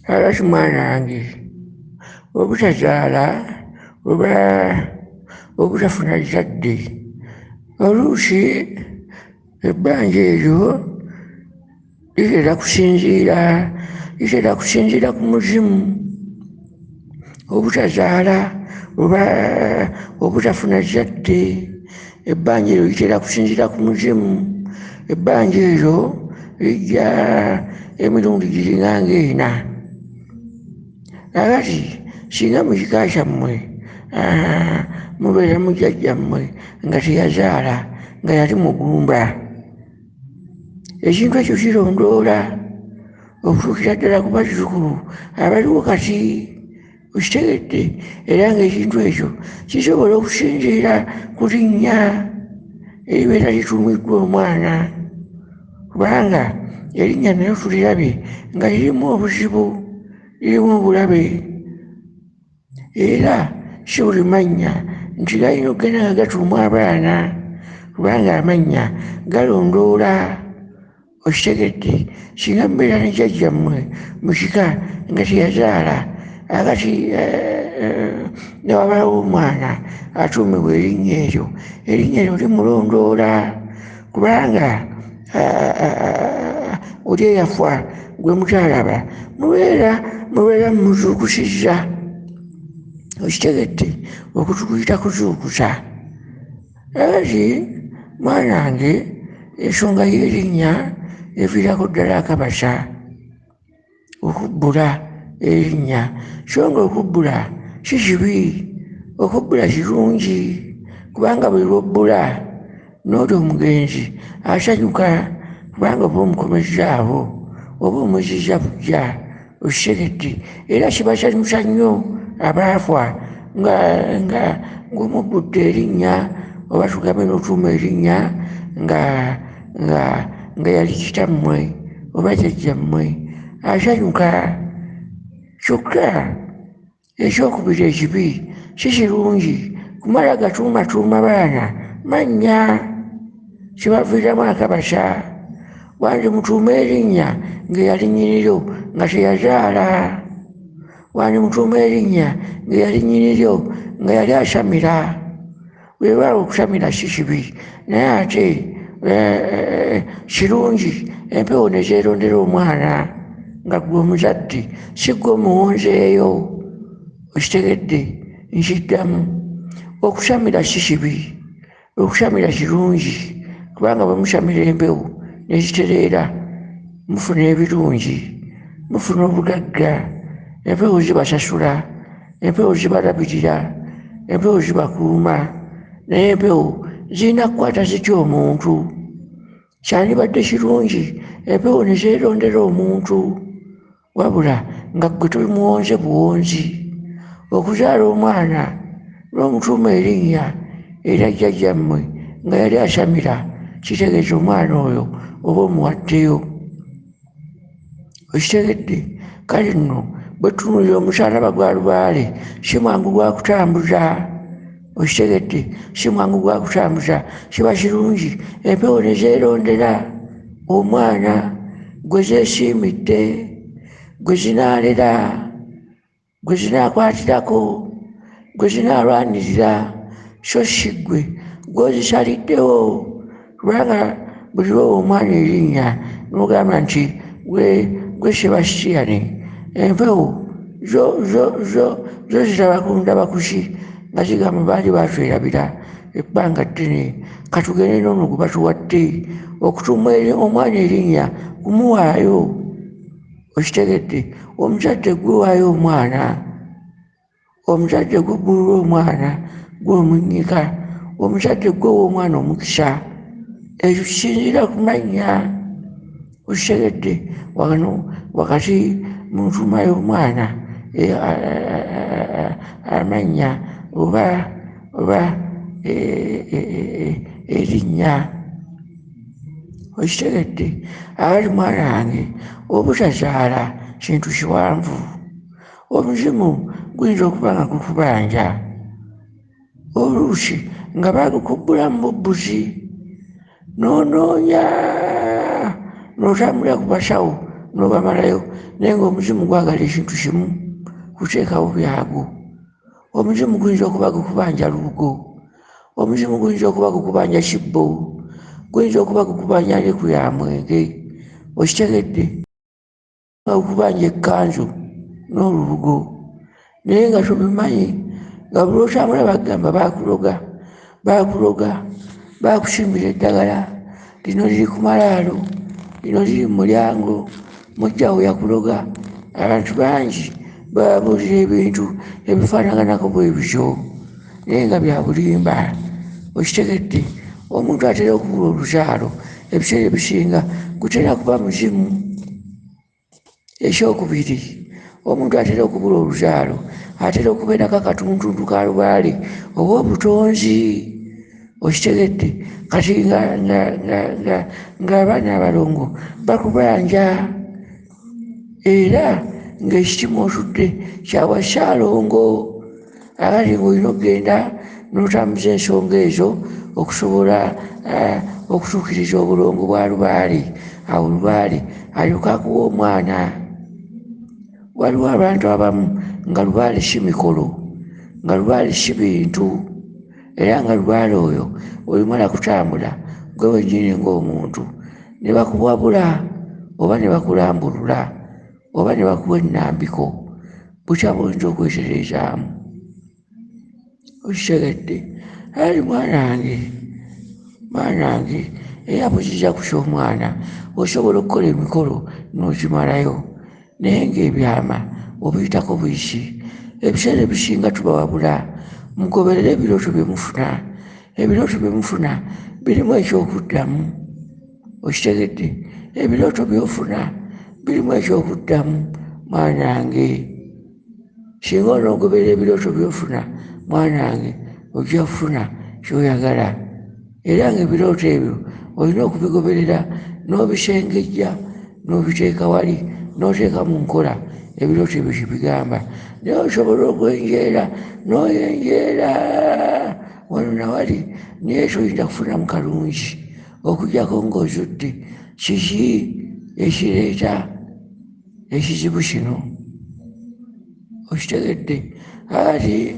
Alaki mwana wange obutazaala oba obutafuna lizadde oluusi ebbanja eryo litera kusinziira ku muzimu. Obutazaala oba obutafuna lizadde ebbanja eryo litera kusinziira ku muzimu. Ebbanja eryo lijja emirundi giringa ng'ena. Kakati singa mu kika kyammwe mubeera mu jjajjammwe nga teyazaala nga yali mugumba, ekintu ekyo kirondoola okutuukira ddala ku bazzukulu abaliwo kati, okitegedde? Era ng'ekintu ekyo kisobola okusinziira ku linnya eribeera lituumiddwa omwana, kubanga erinnya nayo tulirabye nga lirimu obuzibu, lirimu obulabe, era si buli mannya nti galina okugenda nga gatuumwa abaana, kubanga amannya galondoola, okitegedde? Singa mubeera ne jjajjammwe mu kika nga teyazaala, akati ne wabaawo omwana atuumibwa erinnya eryo limulondoola, kubanga oli eyafa gwe mutalaba mubeera mumuzuukusizza, okitegedde? Okuyita kuzuukusa. Akati mwana wange ensonga y'erinnya eviirako ddala akabasa okubbula erinnya, so nga okubbula si kibi, okubbula kirungi, kubanga buli lwobbula n'oti omugenzi asanyuka, kubanga oba omukomezzaawo oba omuzizza bujja, okitegedde? Era kibasanyusa nnyo abaafa nga ng'omubbudde erinnya, oba tugambe n'otuuma erinnya nga yali kitammwe oba jjajjammwe, asanyuka. Kyokka ekyokubiri ekibi si kirungi kumala gatuumatuuma baana mannya, kibaviiramu akabasa. Wandimutuuma erinnya ng'eyali nnyiniryo nga teyazaala, wandimutuuma erinnya ng'eyali nnyiniryo nga yali asamira. Weewaawo okusamira si kibi, naye ate kirungi empewo ne zeerondera omwana nga gwe omuzadde, si gwe omuwonzeeyo, okitegedde? Nkiddamu, okusamira si kibi, okusamira kirungi, kubanga bwe musamira empewo ne zitereera mufuna ebirungi, mufuna obugagga. Empewo zibasasula, empewo zibalabirira, empewo zibakuuma, naye empewo zirina kukwata zitya omuntu. Kyandibadde kirungi empewo ne zeerondera omuntu, wabula nga ggwe tomuwonze buwonzi. Okuzaala omwana n'omutuuma erinnya erya jjajjammwe nga yali asamira, kitegeeza omwana oyo oba omuwaddeyo, okitegedde? Kale nno bwe tutunuulira omusaalaba gwa lubaale si mwangu gwa kutambuza, okitegedde? Si mwangu gwa kutambuza. Kiba kirungi empewo ne zeerondera omwana gwe zeesiimidde, gwe zinaalera, gwe zinakwatirako, gwe zinaalwanirira, so si ggwe gw'ozisaliddewo, kubanga buli lwowa omwana erinnya n'ogamba nti gwe Sebastian, empewo zo ziraba ku ndaba kuki nga zigamba baali batwerabira ebbanga ddene, katugende n'ono gwe batuwadde. Okutuuma omwana erinnya kumuwaayo, okitegedde? Omuzadde gwewaayo omwana, omuzadde gwebbulula omwana, gweomunnyika, omuzadde gwewa omwana omukisa. Ekyo kisinziira ku mannya, okitegedde? Wano wakati mu ntuuma y'omwana amannya oba erinnya, okitegedde? Akati mwana wange obutazaala kintu kiwanvu, omuzimu guyinza okuba nga gukubanja, oluusi nga baagukubbula mu bubbuzi, n'onoonya n'otambulira ku basawo n'obamalayo naye ng'omuzimu gwagala ekintu kimu kuteekawo byagwo. Omuzimu guyinza okuba gukubanja lubugo, omuzimu guyinza okuba gukubanja kibbo, guyinza okuba gukubanja ndeku ya mwenge, okitegedde, nga gukubanja ekkanzu n'olubugo naye nga tobimanyi, nga buli otambula bagamba bakuloga, bakusimbira eddagala, lino liri ku malaalo, lino liri mu mulyango, mujjawo yakuloga. Abantu bangi babuulira ebintu ebifaanaganako bwe bityo naye nga bya bulimba, okitegedde. Omuntu atera okubula oluzaalo ebiseera ebisinga gutera kuba muzimu. Ekyokubiri, omuntu atera okubula oluzaalo atera okubeerako akatuntuntu ka lubaale oba obutonzi, okitegedde. Kati ng'abaana abalongo bakubanja era ng'ekitima otudde kyawa kyalongo, akati ng'olina okugenda n'otambuza ensonga ezo okusobola okutuukiriza obulongo bwa lubaale. Awo lubaale alyoka akuwa omwana. Waliwo abantu abamu nga lubaale si mikolo, nga lubaale si bintu, era nga lubaale oyo olimala kutambula gwe wennyini ng'omuntu ne bakuwabula oba ne bakulambulula oba ne bakuwa ennambiko, bukya buyinza okwetereezaamu, okitegedde. Ali mwana wange era buziza ku ky'omwana osobola okukola emikolo n'okimalayo naye ng'ebyama obiyitako buyisi. Ebiseera ebisinga tubawabula mugoberere ebirooto bye mufuna. Ebirooto bye mufuna birimu ekyokuddamu, okitegedde. Ebirooto by'ofuna birimu ekyokuddamu mwana wange. Singa onoogoberera ebirooto by'ofuna mwana wange ojja kufuna ky'oyagala, era ng'ebirooto ebyo olina okubigoberera n'obisengejja n'obiteeka wali n'oteeka mu nkola ebirooto ebyo kye bigamba. Naye osobola okwenjeera n'oyenjeera wano na wali naye toyinza kufunamu kalungi okuggyako ng'ozudde. Kiki ekireeta ekizibu kino? Okitegedde. Ati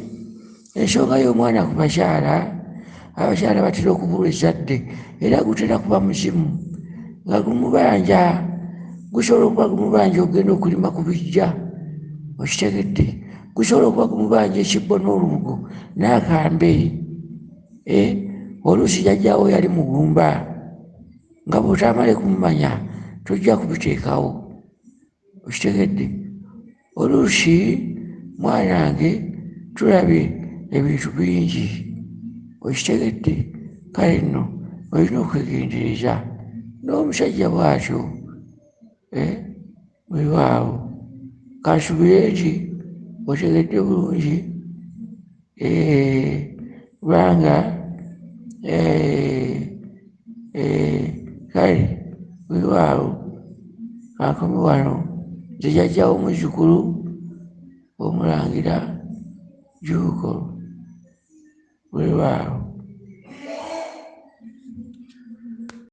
ensonga y'omwana ku bakyala, abakyala batera okubula ezzadde era gutera kuba muzimu nga gumubanja, gusobola okuba gumubanja okugenda okulima ku bijja, okitegedde. Gusobola okuba gumubanja ekibbo n'olubugo n'akambe. Oluusi jjajjaawo yali mugumba nga bw'otamale kumumanya tojja kubiteekawo, okitegedde. Oluusi mwana wange tulabye ebintu bingi, okitegedde. Kale nno olina okwegendereza n'omusajja bw'atyo weewaawo. Kansubire nti otegedde bulungi kubanga kale weewaawo kankome wano nze jjajjaawo muzzukulu omulangira Jjuuko, weewaawo.